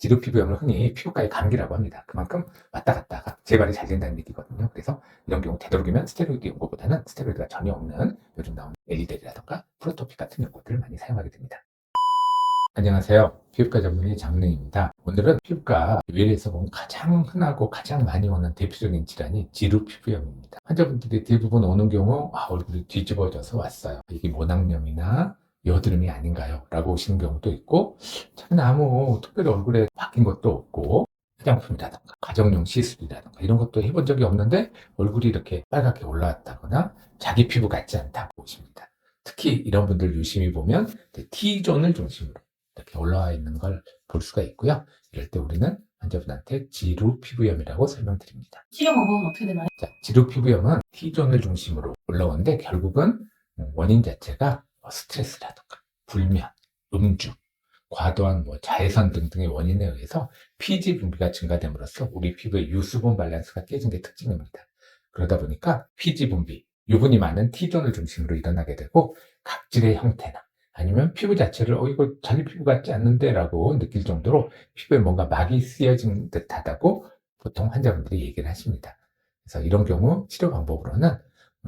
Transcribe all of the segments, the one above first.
지루 피부염을 흔히 피부과의 감기라고 합니다. 그만큼 왔다 갔다가 재발이 잘 된다는 얘기거든요. 그래서 이런 경우 되도록이면 스테로이드 연고보다는 스테로이드가 전혀 없는 요즘 나오는 엘리델이라던가 프로토픽 같은 연고들을 많이 사용하게 됩니다. 안녕하세요. 피부과 전문의 장르입니다. 오늘은 피부과 외래에서 보면 가장 흔하고 가장 많이 오는 대표적인 질환이 지루 피부염입니다. 환자분들이 대부분 오는 경우 얼굴이 뒤집어져서 왔어요. 이게 모낭염이나 여드름이 아닌가요? 라고 오시는 경우도 있고, 저는 아무 특별히 얼굴에 바뀐 것도 없고 화장품이라던가 가정용 시술이라던가 이런 것도 해본 적이 없는데 얼굴이 이렇게 빨갛게 올라왔다거나 자기 피부 같지 않다고 보십니다. 특히 이런 분들 유심히 보면 T존을 중심으로 이렇게 올라와 있는 걸 볼 수가 있고요. 이럴 때 우리는 환자분한테 지루 피부염이라고 설명드립니다. 치료 방법은 어떻게 되나요? 자, 지루 피부염은 T존을 중심으로 올라오는데 결국은 원인 자체가 스트레스라든가 불면, 음주, 과도한 자외선 등등의 원인에 의해서 피지 분비가 증가됨으로써 우리 피부의 유수분 밸런스가 깨진 게 특징입니다. 그러다 보니까 피지 분비, 유분이 많은 T존을 중심으로 일어나게 되고 각질의 형태나 아니면 피부 자체를 이거 자기 피부 같지 않는데 라고 느낄 정도로 피부에 뭔가 막이 쓰여진 듯하다고 보통 환자분들이 얘기를 하십니다. 그래서 이런 경우 치료 방법으로는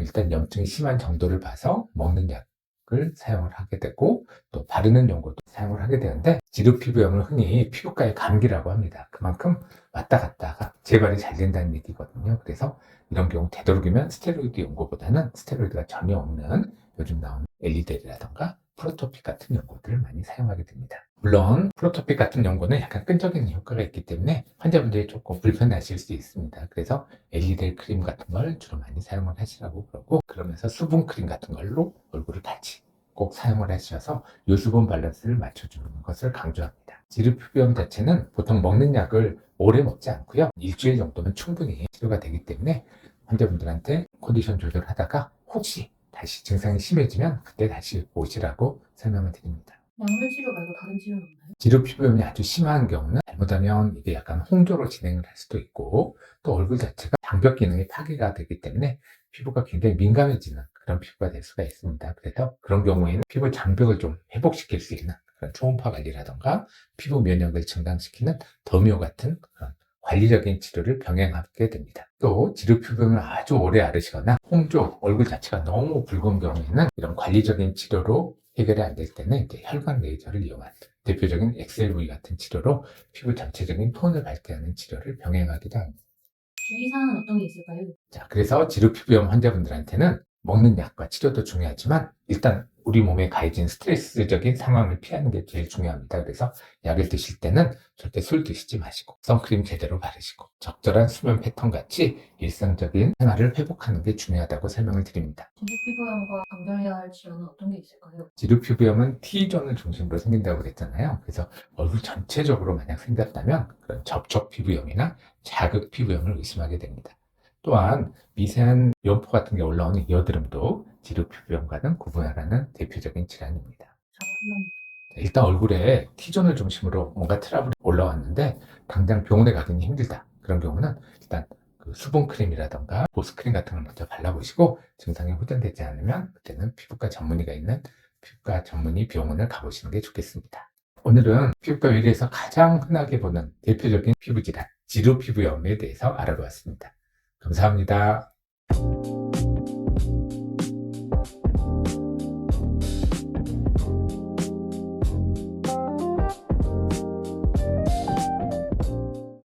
일단 염증이 심한 정도를 봐서 먹는 약을 사용을 하게 되고 또 바르는 연고도 사용을 하게 되는데 지루 피부염을 흔히 피부과의 감기라고 합니다. 그만큼 왔다 갔다가 재발이 잘 된다는 얘기거든요. 그래서 이런 경우 되도록이면 스테로이드 연고보다는 스테로이드가 전혀 없는 요즘 나오는 엘리델이라던가 프로토픽 같은 연고들을 많이 사용하게 됩니다. 물론 프로토픽 같은 연고는 약간 끈적이는 효과가 있기 때문에 환자분들이 조금 불편하실 수 있습니다. 그래서 엘리델 크림 같은 걸 주로 많이 사용을 하시라고 그러고, 그러면서 수분 크림 같은 걸로 얼굴을 같이 꼭 사용을 하셔서 요수분 밸런스를 맞춰주는 것을 강조합니다. 지루 피부염 자체는 보통 먹는 약을 오래 먹지 않고요. 일주일 정도면 충분히 치료가 되기 때문에 환자분들한테 컨디션 조절하다가 혹시 다시 증상이 심해지면 그때 다시 오시라고 설명을 드립니다. 약물 치료 말고 다른 치료는 없나요? 지루 피부염이 아주 심한 경우는 잘못하면 이게 약간 홍조로 진행을 할 수도 있고, 또 얼굴 자체가 장벽 기능이 파괴가 되기 때문에 피부가 굉장히 민감해지는 그런 피부가 될 수가 있습니다. 그래서 그런 경우에는 피부 장벽을 좀 회복시킬 수 있는 그런 초음파 관리라던가 피부 면역을 증강시키는 더미오 같은 그런 관리적인 치료를 병행하게 됩니다. 또 지루 피부염을 아주 오래 앓으시거나 홍조, 얼굴 자체가 너무 붉은 경우에는 이런 관리적인 치료로 해결이 안 될 때는 이제 혈관 레이저를 이용한 대표적인 XLV 같은 치료로 피부 전체적인 톤을 밝게 하는 치료를 병행하기도 합니다. 주의사항은 어떤 게 있을까요? 자, 그래서 지루 피부염 환자분들한테는 먹는 약과 치료도 중요하지만 일단 우리 몸에 가해진 스트레스적인 상황을 피하는 게 제일 중요합니다. 그래서 약을 드실 때는 절대 술 드시지 마시고 선크림 제대로 바르시고 적절한 수면 패턴 같이 일상적인 생활을 회복하는 게 중요하다고 설명을 드립니다. 지루 피부염과 감별해야 할 치료는 어떤 게 있을까요? 지루 피부염은 T존을 중심으로 생긴다고 그랬잖아요. 그래서 얼굴 전체적으로 만약 생겼다면 그런 접촉 피부염이나 자극 피부염을 의심하게 됩니다. 또한 미세한 염포 같은 게 올라오는 여드름도 지루 피부염과는 구분하라는 대표적인 질환입니다. 저는 일단 얼굴에 T존을 중심으로 뭔가 트러블이 올라왔는데 당장 병원에 가기는 힘들다. 그런 경우는 일단 그 수분크림이라던가 보습크림 같은 걸 먼저 발라보시고 증상이 호전되지 않으면 그때는 피부과 전문의가 있는 피부과 전문의 병원을 가보시는 게 좋겠습니다. 오늘은 피부과 외래에서 가장 흔하게 보는 대표적인 피부 질환, 지루 피부염에 대해서 알아보았습니다. 감사합니다.